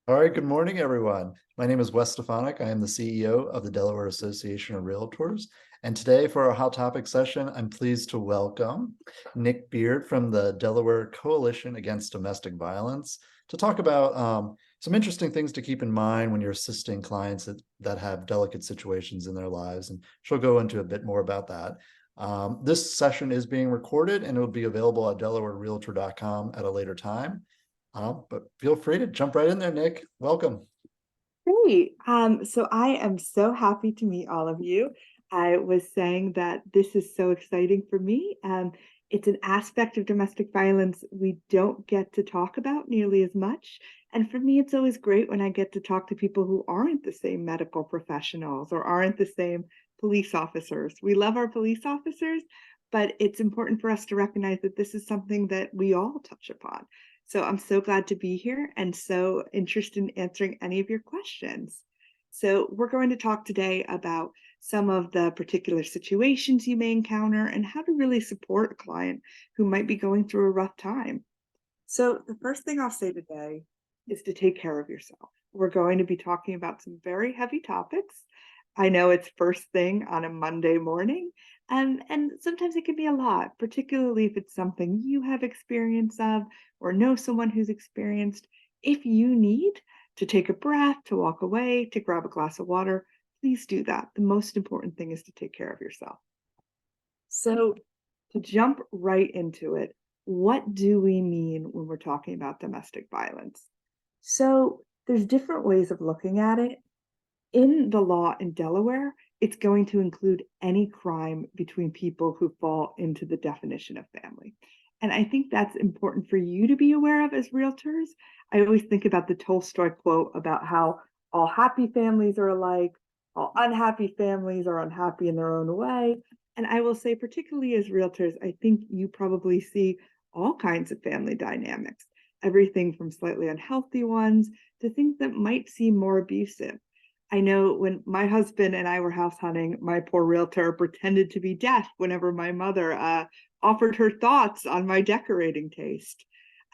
All right, good morning, everyone. My name is Wes Stefanik. I am the CEO of the Delaware Association of Realtors. And today for our Hot Topic session, I'm pleased to welcome Nick Beard from the Delaware Coalition Against Domestic Violence to talk about some interesting things to keep in mind when you're assisting clients that have delicate situations in their lives. And she'll go into a bit more about that. This session is being recorded and it will be available at delawarerealtor.com at a later time. But feel free to jump right in there, Nick. Welcome. Great. So I am so happy to meet all of you. I was saying that this is so exciting for me. It's an aspect of domestic violence we don't get to talk about nearly as much. And for me, it's always great when I get to talk to people who aren't the same medical professionals or aren't the same police officers. We love our police officers, but it's important for us to recognize that this is something that we all touch upon. So I'm so glad to be here and so interested in answering any of your questions. So we're going to talk today about some of the particular situations you may encounter and how to really support a client who might be going through a rough time. So the first thing I'll say today is to take care of yourself. We're going to be talking about some very heavy topics. I know it's first thing on a Monday morning, and sometimes it can be a lot, particularly if it's something you have experience of or know someone who's experienced. If you need to take a breath, to walk away, to grab a glass of water, please do that. The most important thing is to take care of yourself. So, to jump right into it, what do we mean when we're talking about domestic violence? So, there's different ways of looking at it. In the law in Delaware, it's going to include any crime between people who fall into the definition of family. And I think that's important for you to be aware of as realtors. I always think about the Tolstoy quote about how all happy families are alike, all unhappy families are unhappy in their own way. And I will say, particularly as realtors, I think you probably see all kinds of family dynamics, everything from slightly unhealthy ones to things that might seem more abusive. I know when my husband and I were house hunting, my poor realtor pretended to be deaf whenever my mother offered her thoughts on my decorating taste.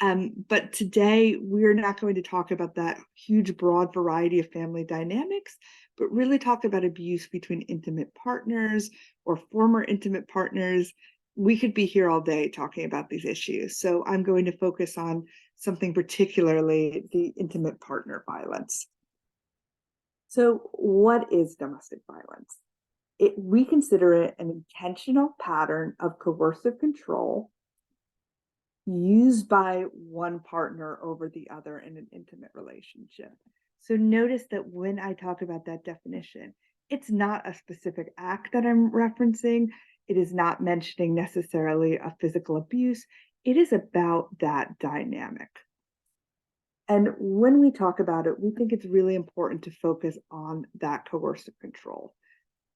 But today, we're not going to talk about that huge, broad variety of family dynamics, but really talk about abuse between intimate partners or former intimate partners. We could be here all day talking about these issues. So I'm going to focus on something particularly the intimate partner violence. So, what is domestic violence? We consider it an intentional pattern of coercive control used by one partner over the other in an intimate relationship. So, notice that when I talk about that definition, it's not a specific act that I'm referencing. It is not mentioning necessarily a physical abuse. It is about that dynamic. And when we talk about it, we think it's really important to focus on that coercive control.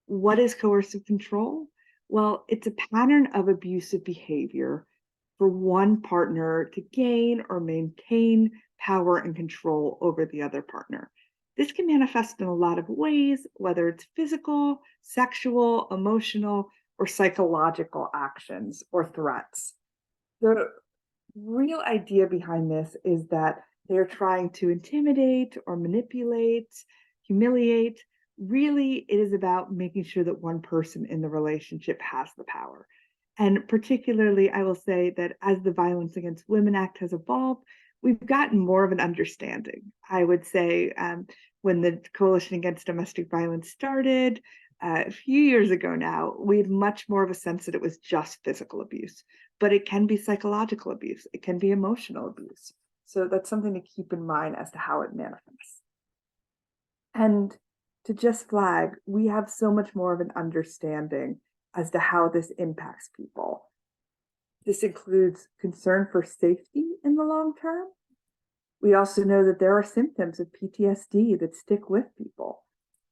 What is coercive control? Well, it's a pattern of abusive behavior for one partner to gain or maintain power and control over the other partner. This can manifest in a lot of ways, whether it's physical, sexual, emotional, or psychological actions or threats. The real idea behind this is that they're trying to intimidate or manipulate, humiliate. Really, it is about making sure that one person in the relationship has the power. And particularly, I will say that as the Violence Against Women Act has evolved, we've gotten more of an understanding. I would say when the Coalition Against Domestic Violence started, a few years ago now, we had much more of a sense that it was just physical abuse, but it can be psychological abuse, it can be emotional abuse. So that's something to keep in mind as to how it manifests. And to just flag, we have so much more of an understanding as to how this impacts people. This includes concern for safety in the long term. We also know that there are symptoms of PTSD that stick with people.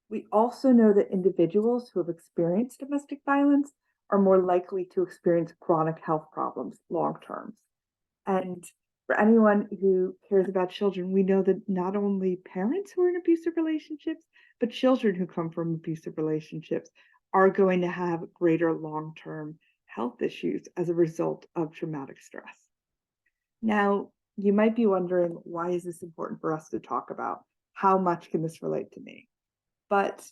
We also know that individuals who have experienced domestic violence are more likely to experience chronic health problems long term. And for anyone who cares about children, we know that not only parents who are in abusive relationships, but children who come from abusive relationships are going to have greater long term health issues as a result of traumatic stress. Now, you might be wondering, why is this important for us to talk about? How much can this relate to me? But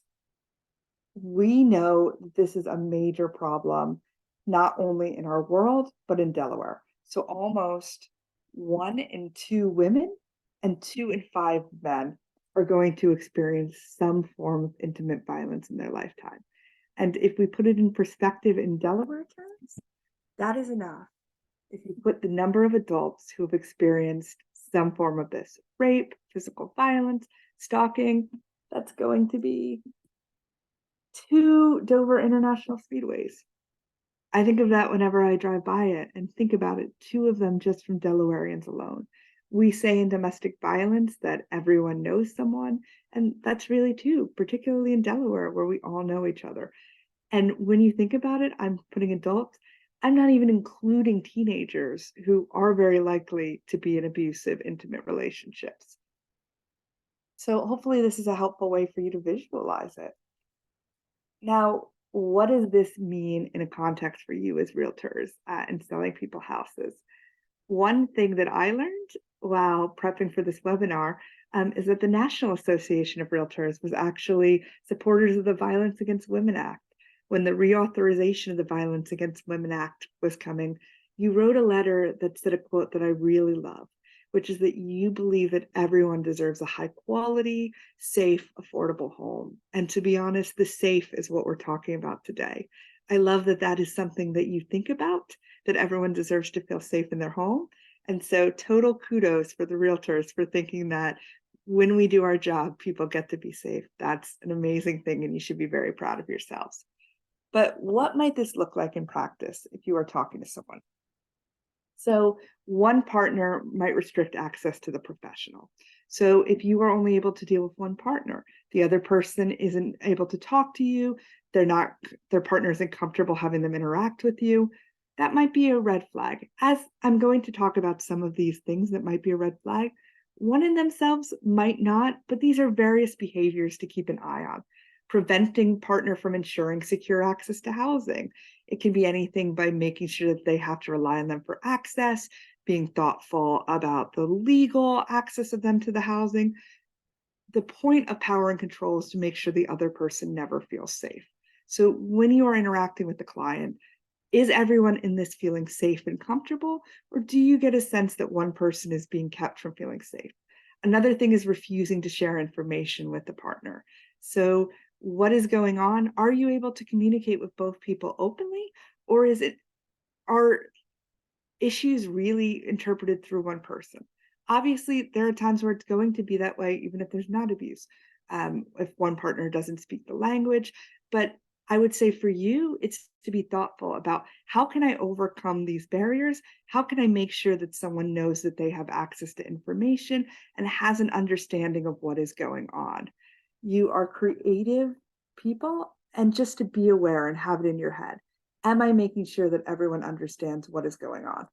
we know that this is a major problem, not only in our world, but in Delaware. So almost 1 in 2 women and 2 in 5 men are going to experience some form of intimate violence in their lifetime. And if we put it in perspective in Delaware terms, that is enough. If you put the number of adults who have experienced some form of this, rape, physical violence, stalking, that's going to be 2 Dover International Speedways. I think of that whenever I drive by it and think about it, 2 of them just from Delawareans alone. We say in domestic violence that everyone knows someone, and that's really true, particularly in Delaware, where we all know each other. And when you think about it, I'm putting adults, I'm not even including teenagers who are very likely to be in abusive, intimate relationships. So hopefully this is a helpful way for you to visualize it. Now, what does this mean in a context for you as realtors and selling people houses? One thing that I learned while prepping for this webinar is that the National Association of Realtors was actually supporters of the Violence Against Women Act. When the reauthorization of the Violence Against Women Act was coming, you wrote a letter that said a quote that I really love, which is that you believe that everyone deserves a high quality, safe, affordable home. And to be honest, the safe is what we're talking about today. I love that that is something that you think about, that everyone deserves to feel safe in their home. And so total kudos for the realtors for thinking that when we do our job, people get to be safe. That's an amazing thing, and you should be very proud of yourselves. But what might this look like in practice if you are talking to someone? So one partner might restrict access to the professional. So if you are only able to deal with one partner, the other person isn't able to talk to you, their partner isn't comfortable having them interact with you, that might be a red flag. As I'm going to talk about some of these things that might be a red flag, one in themselves might not, but these are various behaviors to keep an eye on. Preventing partner from ensuring secure access to housing. It can be anything by making sure that they have to rely on them for access, being thoughtful about the legal access of them to the housing. The point of power and control is to make sure the other person never feels safe. So when you are interacting with the client, is everyone in this feeling safe and comfortable, or do you get a sense that one person is being kept from feeling safe? Another thing is refusing to share information with the partner. So what is going on? Are you able to communicate with both people openly, or are issues really interpreted through one person? Obviously, there are times where it's going to be that way, even if there's not abuse, if one partner doesn't speak the language. But I would say for you, it's to be thoughtful about, how can I overcome these barriers? How can I make sure that someone knows that they have access to information and has an understanding of what is going on? You are creative people, and just to be aware and have it in your head. Am I making sure that everyone understands what is going on?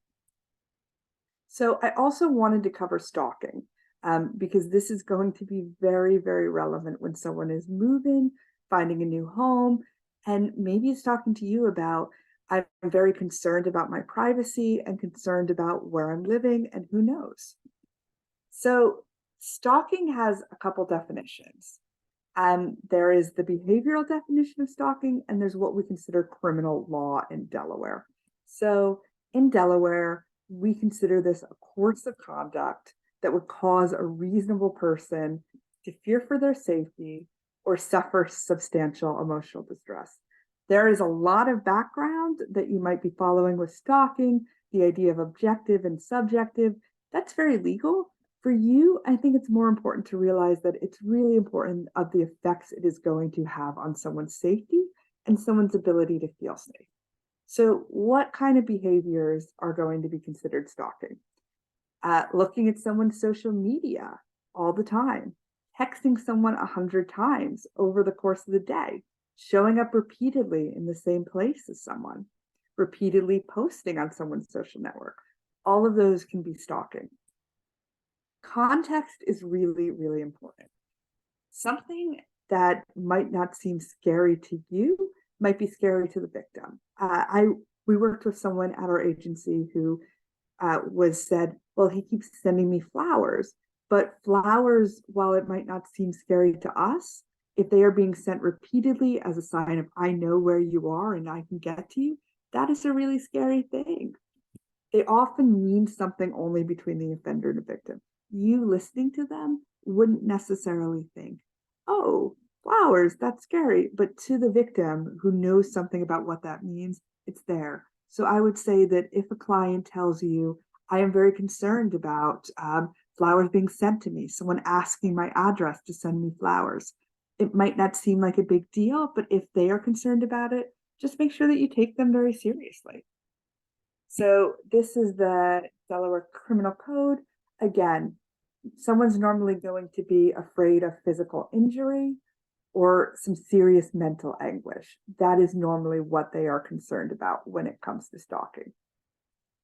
So I also wanted to cover stalking, because this is going to be very, very relevant when someone is moving, finding a new home, and maybe is talking to you about, I'm very concerned about my privacy and concerned about where I'm living and who knows. So stalking has a couple definitions. There is the behavioral definition of stalking, and there's what we consider criminal law in Delaware. So in Delaware, we consider this a course of conduct that would cause a reasonable person to fear for their safety or suffer substantial emotional distress. There is a lot of background that you might be following with stalking, the idea of objective and subjective. That's very legal. For you, I think it's more important to realize that it's really important of the effects it is going to have on someone's safety and someone's ability to feel safe. So what kind of behaviors are going to be considered stalking? Looking at someone's social media all the time, texting someone 100 times over the course of the day, showing up repeatedly in the same place as someone, repeatedly posting on someone's social network. All of those can be stalking. Context is really, really important. Something that might not seem scary to you might be scary to the victim. We worked with someone at our agency who was said, well, he keeps sending me flowers. But flowers, while it might not seem scary to us, if they are being sent repeatedly as a sign of, I know where you are and I can get to you, that is a really scary thing. They often mean something only between the offender and the victim. You listening to them wouldn't necessarily think, oh, flowers, that's scary. But to the victim who knows something about what that means, it's there. So I would say that if a client tells you, I am very concerned about flowers being sent to me, someone asking my address to send me flowers, it might not seem like a big deal, but if they are concerned about it, just make sure that you take them very seriously. So this is the Delaware Criminal Code. Again, someone's normally going to be afraid of physical injury or some serious mental anguish. That is normally what they are concerned about when it comes to stalking.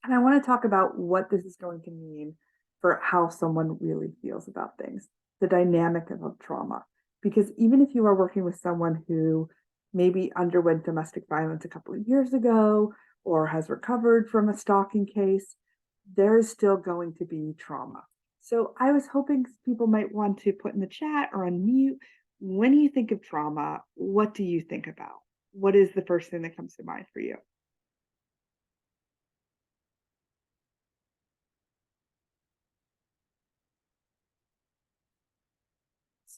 And I want to talk about what this is going to mean for how someone really feels about things, the dynamic of trauma. Because even if you are working with someone who maybe underwent domestic violence a couple of years ago or has recovered from a stalking case, there is still going to be trauma. So I was hoping people might want to put in the chat or unmute. When you think of trauma, what do you think about? What is the first thing that comes to mind for you?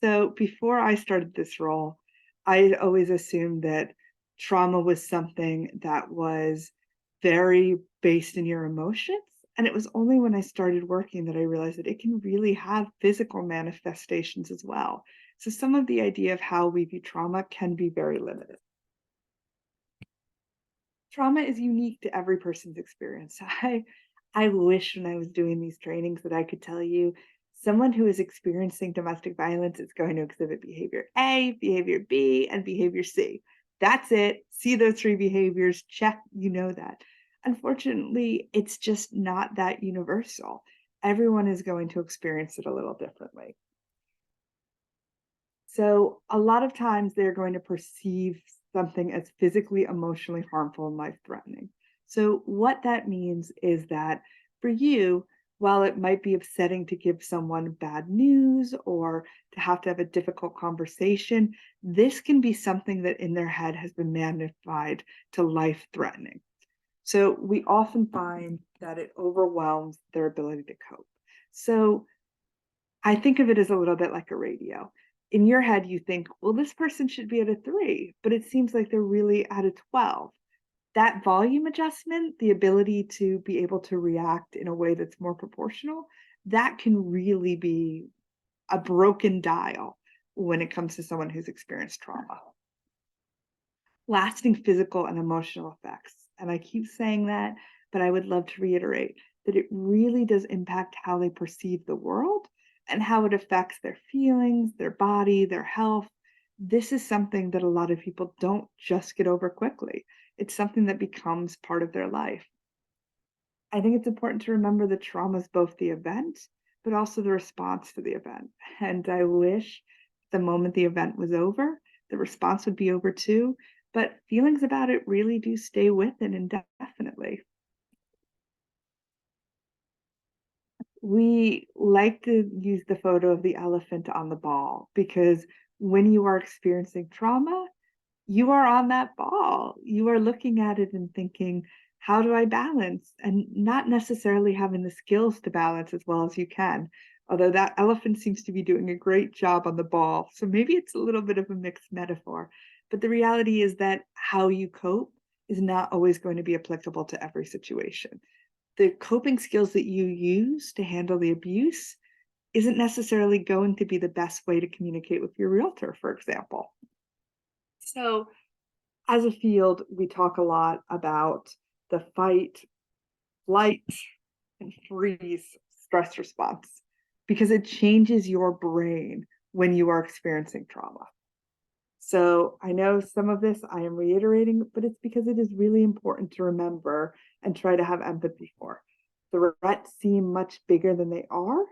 So before I started this role, I always assumed that trauma was something that was very based in your emotions. And it was only when I started working that I realized that it can really have physical manifestations as well. So some of the idea of how we view trauma can be very limited. Trauma is unique to every person's experience. I wish when I was doing these trainings that I could tell you someone who is experiencing domestic violence is going to exhibit behavior A, behavior B, and behavior C. That's it. See those three behaviors, check, you know that. Unfortunately, it's just not that universal. Everyone is going to experience it a little differently. So a lot of times they're going to perceive something as physically, emotionally harmful and life threatening. So what that means is that for you, while it might be upsetting to give someone bad news or to have a difficult conversation, this can be something that in their head has been magnified to life threatening. So we often find that it overwhelms their ability to cope. So I think of it as a little bit like a radio. In your head, you think, well, this person should be at a 3, but it seems like they're really at a 12. That volume adjustment, the ability to be able to react in a way that's more proportional, that can really be a broken dial when it comes to someone who's experienced trauma. Lasting physical and emotional effects. And I keep saying that, but I would love to reiterate that it really does impact how they perceive the world and how it affects their feelings, their body, their health. This is something that a lot of people don't just get over quickly. It's something that becomes part of their life. I think it's important to remember that trauma is both the event, but also the response to the event. And I wish the moment the event was over, the response would be over too. But feelings about it really do stay with it indefinitely. We like to use the photo of the elephant on the ball because when you are experiencing trauma, you are on that ball. You are looking at it and thinking, how do I balance? And not necessarily having the skills to balance as well as you can. Although that elephant seems to be doing a great job on the ball. So maybe it's a little bit of a mixed metaphor. But the reality is that how you cope is not always going to be applicable to every situation. The coping skills that you use to handle the abuse isn't necessarily going to be the best way to communicate with your realtor, for example. So as a field, we talk a lot about the fight, flight, and freeze stress response because it changes your brain when you are experiencing trauma. So I know some of this I am reiterating, but it's because it is really important to remember and try to have empathy for. The threats seem much bigger than they are.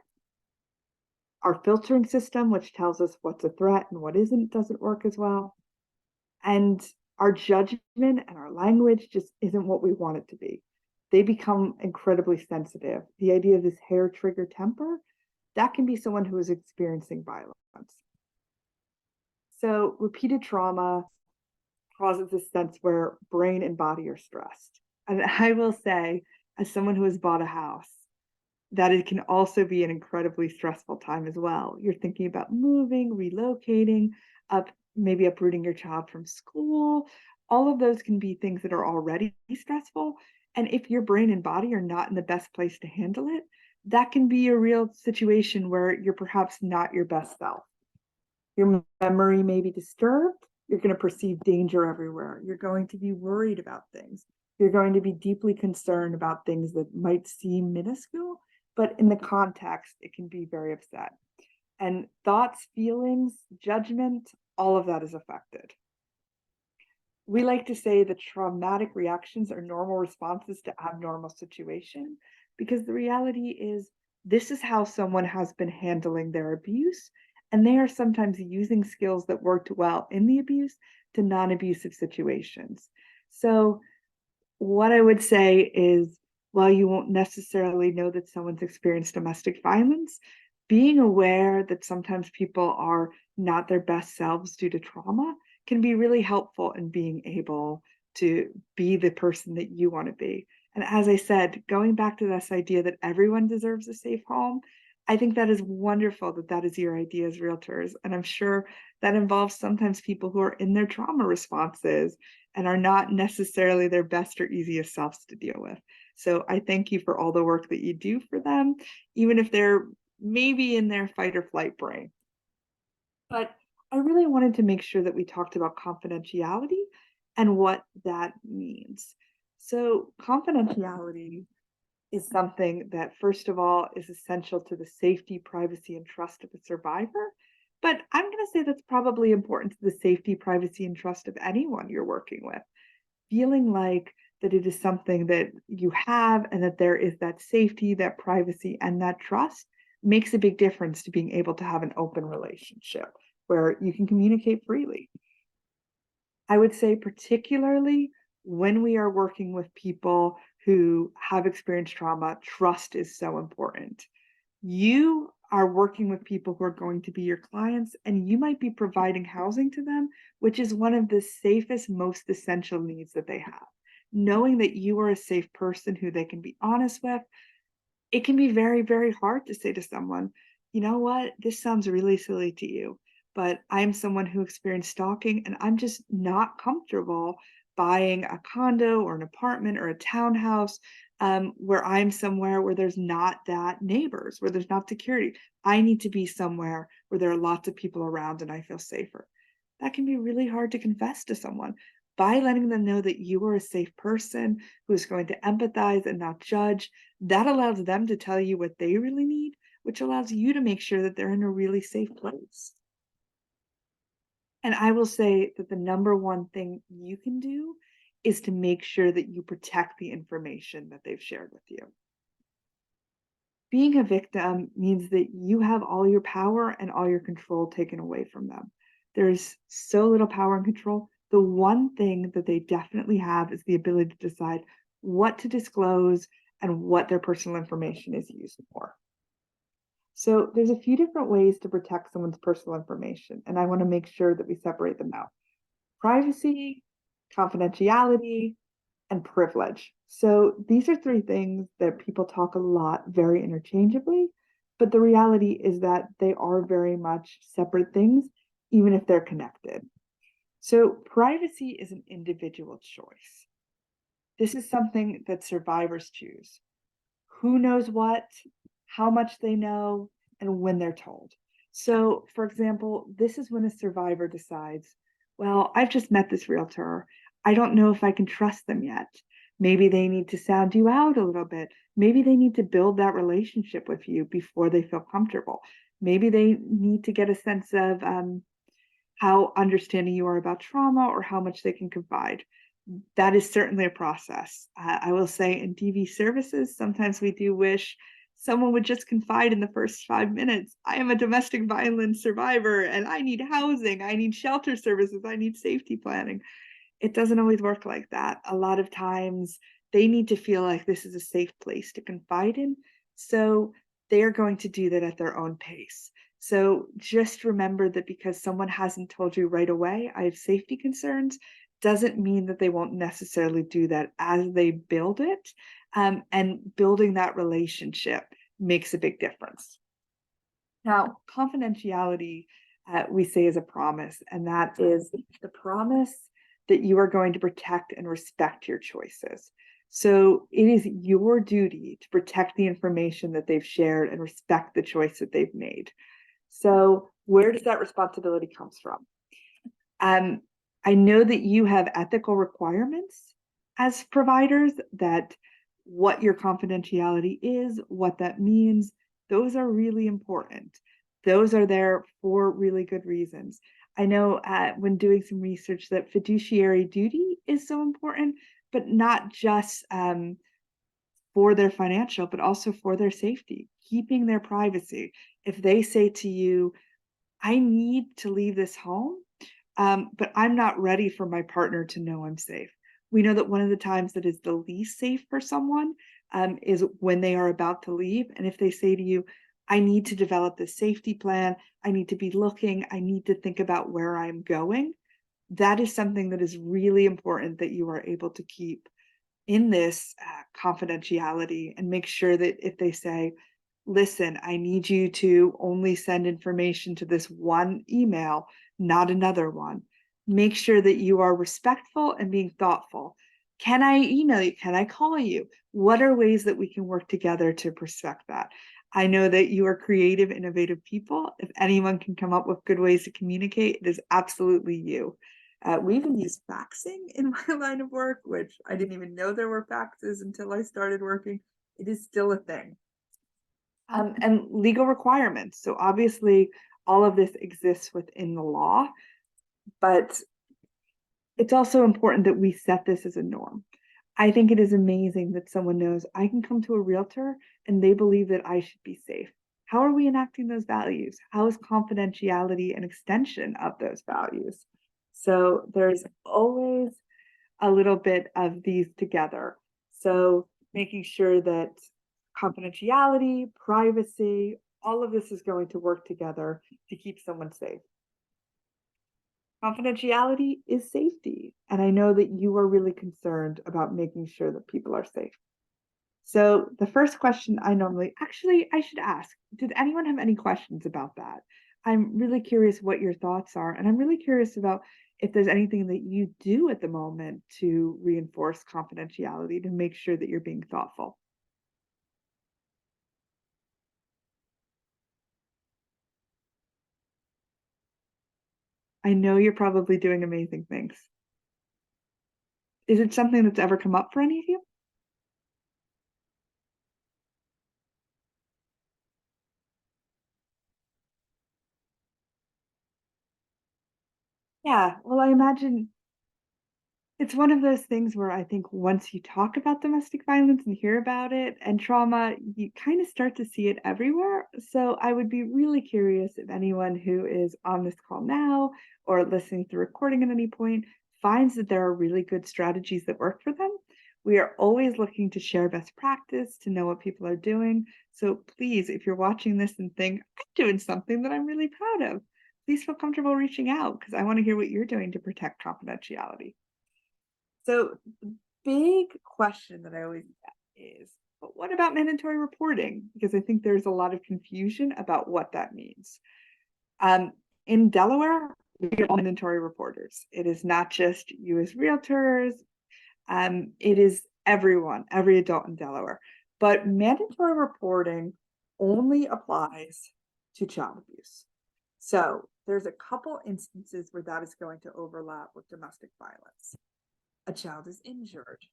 Our filtering system, which tells us what's a threat and what isn't, doesn't work as well. And our judgment and our language just isn't what we want it to be. they become incredibly sensitive. The idea of this hair trigger temper, that can be someone who is experiencing violence. So repeated trauma causes this sense where brain and body are stressed. And I will say, as someone who has bought a house, that it can also be an incredibly stressful time as well. You're thinking about moving, relocating, maybe uprooting your child from school. All of those can be things that are already stressful. And if your brain and body are not in the best place to handle it, that can be a real situation where you're perhaps not your best self. Your memory may be disturbed. You're going to perceive danger everywhere. You're going to be worried about things. You're going to be deeply concerned about things that might seem minuscule, but in the context, it can be very upset. And thoughts, feelings, judgment, all of that is affected. We like to say that traumatic reactions are normal responses to abnormal situation, because the reality is this is how someone has been handling their abuse, and they are sometimes using skills that worked well in the abuse to non-abusive situations. So what I would say is, while you won't necessarily know that someone's experienced domestic violence, being aware that sometimes people are not their best selves due to trauma can be really helpful in being able to be the person that you want to be. And as I said, going back to this idea that everyone deserves a safe home, I think that is wonderful that that is your idea as realtors. And I'm sure that involves sometimes people who are in their trauma responses and are not necessarily their best or easiest selves to deal with. So I thank you for all the work that you do for them, even if they're maybe in their fight or flight brain. But I really wanted to make sure that we talked about confidentiality and what that means. So confidentiality is something that, first of all, is essential to the safety, privacy, and trust of the survivor. But I'm going to say that's probably important to the safety, privacy, and trust of anyone you're working with. Feeling like that it is something that you have and that there is that safety, that privacy, and that trust makes a big difference to being able to have an open relationship where you can communicate freely. I would say, particularly when we are working with people who have experienced trauma, trust is so important. You are working with people who are going to be your clients, and you might be providing housing to them, which is one of the safest, most essential needs that they have. Knowing that you are a safe person who they can be honest with, it can be very, very hard to say to someone, you know what, this sounds really silly to you, but I'm someone who experienced stalking and I'm just not comfortable buying a condo or an apartment or a townhouse where I'm somewhere where there's not that neighbors, where there's not security. I need to be somewhere where there are lots of people around and I feel safer. That can be really hard to confess to someone. By letting them know that you are a safe person who is going to empathize and not judge, that allows them to tell you what they really need, which allows you to make sure that they're in a really safe place. And I will say that the number one thing you can do is to make sure that you protect the information that they've shared with you. Being a victim means that you have all your power and all your control taken away from them. There's so little power and control. The one thing that they definitely have is the ability to decide what to disclose and what their personal information is used for. So there's a few different ways to protect someone's personal information, and I want to make sure that we separate them out. Privacy, confidentiality, and privilege. So these are three things that people talk a lot very interchangeably, but the reality is that they are very much separate things, even if they're connected. So privacy is an individual choice. This is something that survivors choose. Who knows what, how much they know, and when they're told. So, for example, this is when a survivor decides, well, I've just met this realtor. I don't know if I can trust them yet. Maybe they need to sound you out a little bit. Maybe they need to build that relationship with you before they feel comfortable. Maybe they need to get a sense of how understanding you are about trauma or how much they can confide. That is certainly a process. I will say in DV services, sometimes we do wish someone would just confide in the first 5 minutes. I am a domestic violence survivor and I need housing, I need shelter services, I need safety planning. It doesn't always work like that. A lot of times they need to feel like this is a safe place to confide in. So they are going to do that at their own pace. So just remember that because someone hasn't told you right away, I have safety concerns, doesn't mean that they won't necessarily do that as they build it. And building that relationship makes a big difference. Now, confidentiality, we say is a promise, and that is the promise that you are going to protect and respect your choices. So it is your duty to protect the information that they've shared and respect the choice that they've made. So where does that responsibility comes from? I know that you have ethical requirements as providers, that what your confidentiality is, what that means, those are really important. Those are there for really good reasons. I know when doing some research that fiduciary duty is so important, but not just for their financial, but also for their safety, keeping their privacy. If they say to you, I need to leave this home, but I'm not ready for my partner to know I'm safe. We know that one of the times that is the least safe for someone is when they are about to leave. And if they say to you, I need to develop this safety plan, I need to be looking, I need to think about where I'm going, that is something that is really important that you are able to keep in this confidentiality, and make sure that if they say, listen, I need you to only send information to this one email, not another one. Make sure that you are respectful and being thoughtful. Can I email you? Can I call you? What are ways that we can work together to respect that? I know that you are creative, innovative people. If anyone can come up with good ways to communicate, it is absolutely you. We even use faxing in my line of work, which I didn't even know there were faxes until I started working. It is still a thing. And legal requirements. So obviously, all of this exists within the law, but it's also important that we set this as a norm. I think it is amazing that someone knows I can come to a realtor and they believe that I should be safe. How are we enacting those values? How is confidentiality an extension of those values? So there's always a little bit of these together. So making sure that confidentiality, privacy, all of this is going to work together to keep someone safe. Confidentiality is safety. And I know that you are really concerned about making sure that people are safe. So the first question I should ask, did anyone have any questions about that? I'm really curious what your thoughts are. And I'm really curious about if there's anything that you do at the moment to reinforce confidentiality to make sure that you're being thoughtful. I know you're probably doing amazing things. Is it something that's ever come up for any of you? Yeah, well, I imagine it's one of those things where I think once you talk about domestic violence and hear about it and trauma, you kind of start to see it everywhere. So I would be really curious if anyone who is on this call now or listening to the recording at any point finds that there are really good strategies that work for them. We are always looking to share best practice, to know what people are doing. So please, if you're watching this and think, I'm doing something that I'm really proud of, please feel comfortable reaching out because I want to hear what you're doing to protect confidentiality. So the big question that I always get is, but what about mandatory reporting? Because I think there's a lot of confusion about what that means. In Delaware, we are all mandatory reporters. It is not just you as realtors. It is everyone, every adult in Delaware. But mandatory reporting only applies to child abuse. So there's a couple instances where that is going to overlap with domestic violence. A child is injured.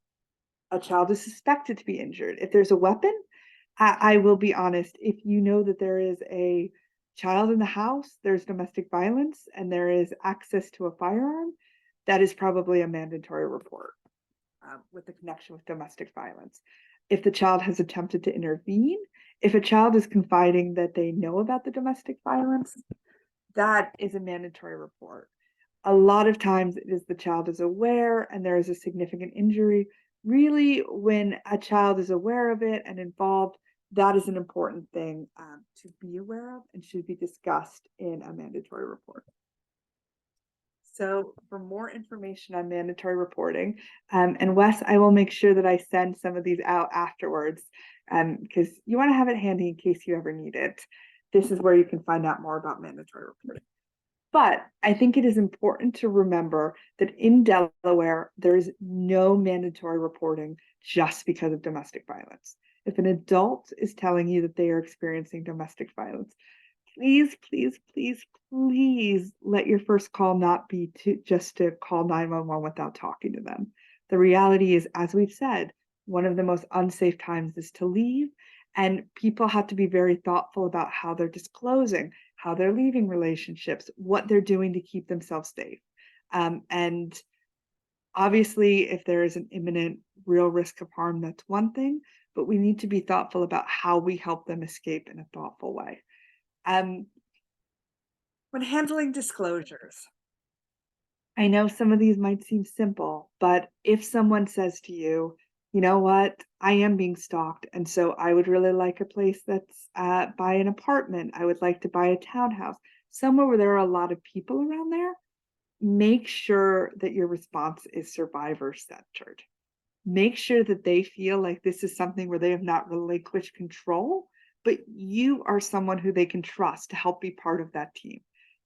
A child is suspected to be injured. If there's a weapon, I will be honest, if you know that there is a child in the house, there's domestic violence, and there is access to a firearm, that is probably a mandatory report with the connection with domestic violence. If the child has attempted to intervene, if a child is confiding that they know about the domestic violence, that is a mandatory report. A lot of times it is the child is aware and there is a significant injury, really, when a child is aware of it and involved, that is an important thing to be aware of and should be discussed in a mandatory report. So for more information on mandatory reporting, and Wes, I will make sure that I send some of these out afterwards, because you want to have it handy in case you ever need it. This is where you can find out more about mandatory reporting. But I think it is important to remember that in Delaware, there is no mandatory reporting just because of domestic violence. If an adult is telling you that they are experiencing domestic violence, please, please, please, please let your first call not be just to call 911 without talking to them. The reality is, as we've said, one of the most unsafe times is to leave, and people have to be very thoughtful about how they're disclosing, how they're leaving relationships, what they're doing to keep themselves safe. And obviously, if there is an imminent real risk of harm, that's one thing, but we need to be thoughtful about how we help them escape in a thoughtful way. When handling disclosures, I know some of these might seem simple, but if someone says to you, you know what, I am being stalked, and so I would really like a place that's by an apartment. I would like to buy a townhouse, somewhere where there are a lot of people around there. Make sure that your response is survivor centered. Make sure that they feel like this is something where they have not relinquished control, but you are someone who they can trust to help be part of that team.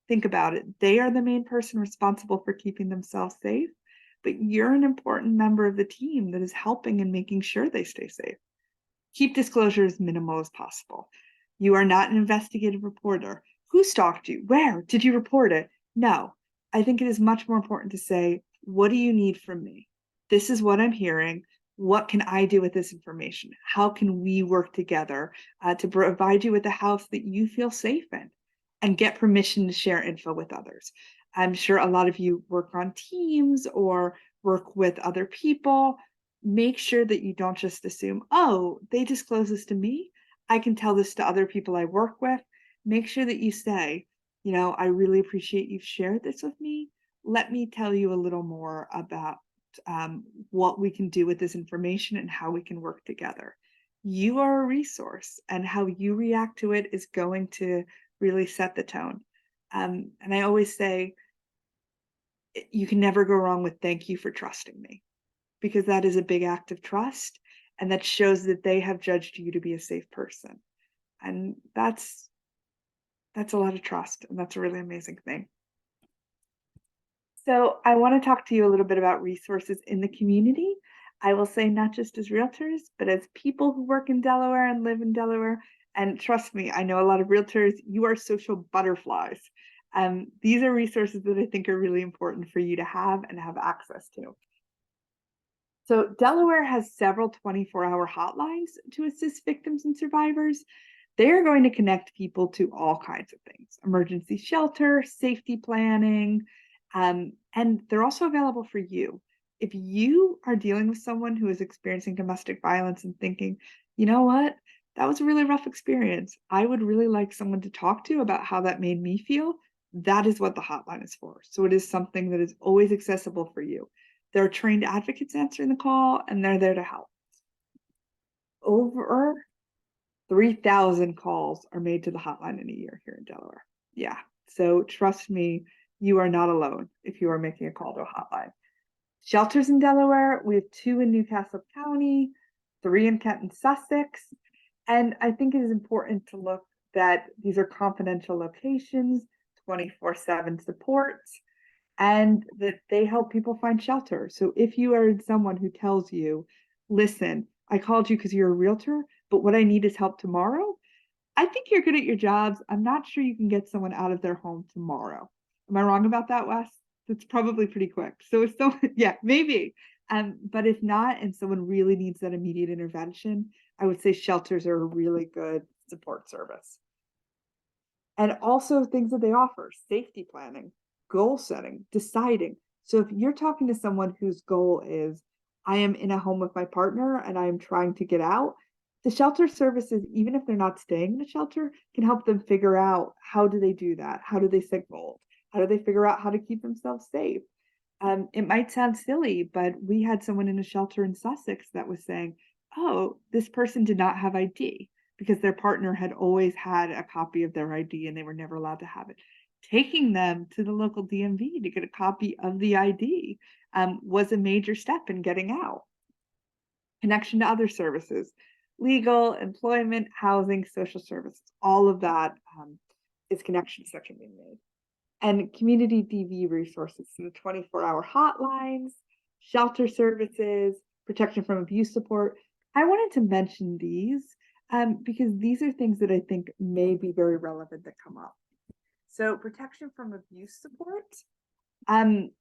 Think about it. They are the main person responsible for keeping themselves safe, but you're an important member of the team that is helping and making sure they stay safe. Keep disclosure as minimal as possible. You are not an investigative reporter. Who stalked you? Where? Did you report it? No. I think it is much more important to say, what do you need from me? This is what I'm hearing. What can I do with this information? How can we work together to provide you with a house that you feel safe in, and get permission to share info with others? I'm sure a lot of you work on teams or work with other people. Make sure that you don't just assume, oh, they disclose this to me, I can tell this to other people I work with. Make sure that you say, I really appreciate you've shared this with me. Let me tell you a little more about what we can do with this information and how we can work together. You are a resource, and how you react to it is going to really set the tone. And I always say, you can never go wrong with thank you for trusting me, because that is a big act of trust, and that shows that they have judged you to be a safe person. And that's a lot of trust, and that's a really amazing thing. So I want to talk to you a little bit about resources in the community. I will say, not just as realtors, but as people who work in Delaware and live in Delaware. And trust me, I know a lot of realtors, you are social butterflies. These are resources that I think are really important for you to have and have access to. So Delaware has several 24-hour hotlines to assist victims and survivors. They are going to connect people to all kinds of things: emergency shelter, safety planning, and they're also available for you. If you are dealing with someone who is experiencing domestic violence and thinking, you know what, that was a really rough experience, I would really like someone to talk to about how that made me feel, that is what the hotline is for. So it is something that is always accessible for you. There are trained advocates answering the call, and they're there to help. Over 3,000 calls are made to the hotline in a year here in Delaware. Yeah. So trust me, you are not alone if you are making a call to a hotline. Shelters in Delaware, we have 2 in Newcastle County, 3 in Kent and Sussex. And I think it is important to look that these are confidential locations, 24/7 supports, and that they help people find shelter. So if you are someone who tells you, listen, I called you because you're a realtor, but what I need is help tomorrow, I think you're good at your jobs. I'm not sure you can get someone out of their home tomorrow. Am I wrong about that, Wes? It's probably pretty quick. So if someone, yeah, maybe. But if not, and someone really needs that immediate intervention, I would say shelters are a really good support service. And also things that they offer: safety planning, goal setting, deciding. So if you're talking to someone whose goal is, I am in a home with my partner and I am trying to get out, the shelter services, even if they're not staying in a shelter, can help them figure out, how do they do that? How do they set goals? How do they figure out how to keep themselves safe? It might sound silly, but we had someone in a shelter in Sussex that was saying, oh, this person did not have ID because their partner had always had a copy of their ID and they were never allowed to have it. Taking them to the local DMV to get a copy of the ID was a major step in getting out. Connection to other services, legal, employment, housing, social services, all of that is connections that can be made. And community DV resources, so the 24-hour hotlines, shelter services, protection from abuse support. I wanted to mention these because these are things that I think may be very relevant that come up. So protection from abuse support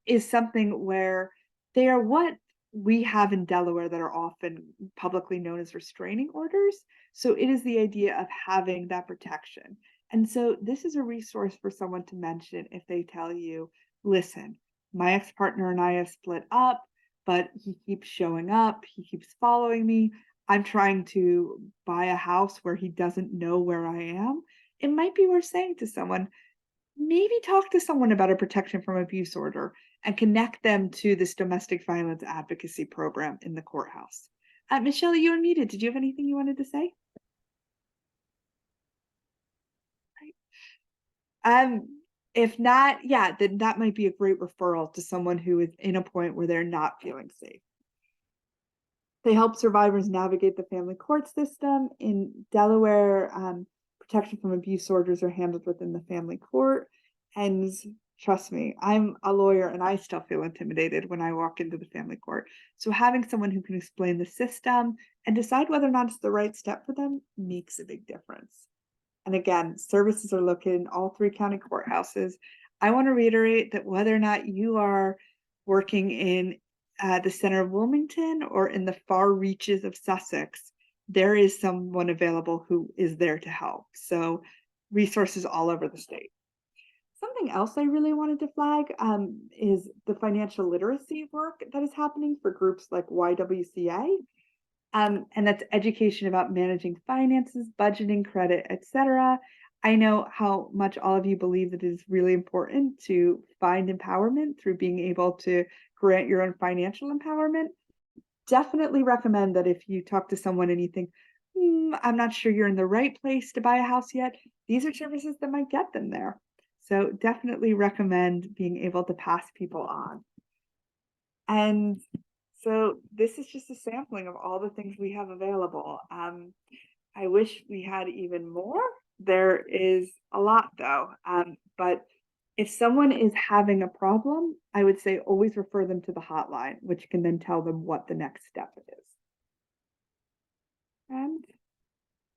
is something where they are what we have in Delaware that are often publicly known as restraining orders. So it is the idea of having that protection. And so this is a resource for someone to mention if they tell you, listen, my ex-partner and I have split up, but he keeps showing up, he keeps following me. I'm trying to buy a house where he doesn't know where I am. It might be worth saying to someone, maybe talk to someone about a protection from abuse order and connect them to this domestic violence advocacy program in the courthouse. Michelle, you unmuted. Did you have anything you wanted to say? If not, yeah, then that might be a great referral to someone who is in a point where they're not feeling safe. They help survivors navigate the family court system. In Delaware, protection from abuse orders are handled within the family court. And trust me, I'm a lawyer and I still feel intimidated when I walk into the family court. So having someone who can explain the system and decide whether or not it's the right step for them makes a big difference. And again, services are located in all 3 county courthouses. I want to reiterate that whether or not you are working in the center of Wilmington or in the far reaches of Sussex, there is someone available who is there to help. So resources all over the state. Something else I really wanted to flag is the financial literacy work that is happening for groups like YWCA. And that's education about managing finances, budgeting, credit, etc. I know how much all of you believe that it is really important to find empowerment through being able to grant your own financial empowerment. Definitely recommend that if you talk to someone and you think, I'm not sure you're in the right place to buy a house yet, these are services that might get them there. So definitely recommend being able to pass people on. And so this is just a sampling of all the things we have available. I wish we had even more. There is a lot though, but if someone is having a problem, I would say always refer them to the hotline, which can then tell them what the next step is. And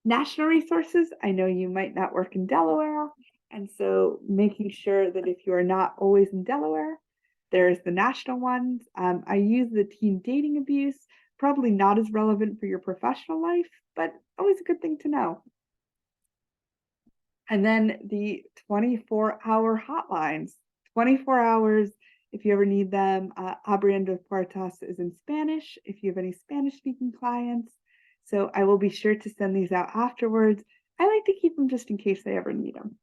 national resources, I know you might not work in Delaware, and so making sure that if you are not always in Delaware, there's the national ones. I use the teen dating abuse, probably not as relevant for your professional life, but always a good thing to know. And then the 24-hour hotlines, 24 hours if you ever need them. Abriendo Puertas is in Spanish if you have any Spanish-speaking clients. So I will be sure to send these out afterwards. I like to keep them just in case they ever need them.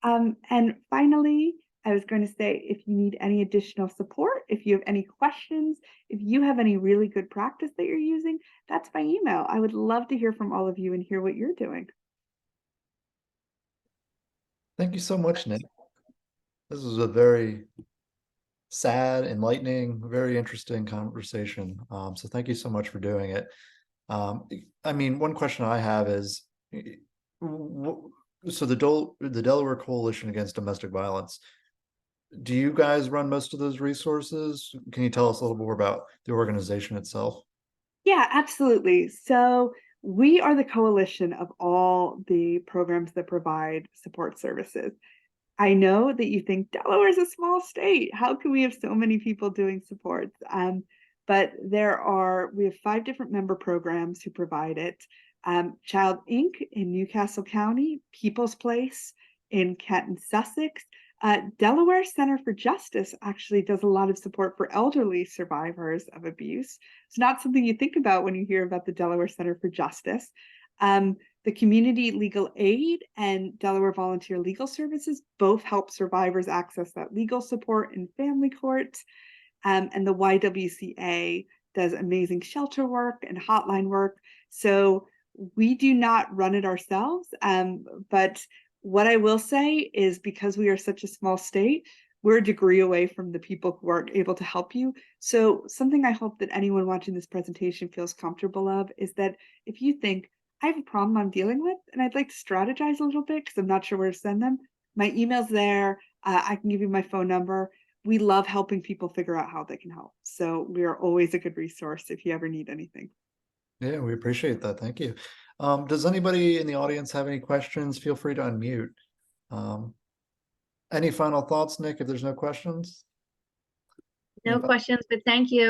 And finally, I was going to say, if you need any additional support, if you have any questions, if you have any really good practice that you're using, that's my email. I would love to hear from all of you and hear what you're doing. Thank you so much, Nick. This was a very sad, enlightening, very interesting conversation. So thank you so much for doing it. I mean, one question I have is, so the Delaware Coalition Against Domestic Violence, do you guys run most of those resources? Can you tell us a little more about the organization itself? Yeah, absolutely. So we are the coalition of all the programs that provide support services. I know that you think Delaware is a small state. How can we have so many people doing supports? But we have 5 different member programs who provide it. Child Inc. in Newcastle County, People's Place in Canton, Sussex. Delaware Center for Justice actually does a lot of support for elderly survivors of abuse. It's not something you think about when you hear about the Delaware Center for Justice. The Community Legal Aid and Delaware Volunteer Legal Services both help survivors access that legal support in family court. and the YWCA does amazing shelter work and hotline work. So we do not run it ourselves, but what I will say is because we are such a small state, we're a degree away from the people who are able to help you. So something I hope that anyone watching this presentation feels comfortable of is that if you think, I have a problem I'm dealing with, and I'd like to strategize a little bit because I'm not sure where to send them, my email's there. I can give you my phone number. We love helping people figure out how they can help. So we are always a good resource if you ever need anything. Yeah, we appreciate that. Thank you. Does anybody in the audience have any questions? Feel free to unmute. Um, any final thoughts, Nick, if there's no questions? No questions, but thank you.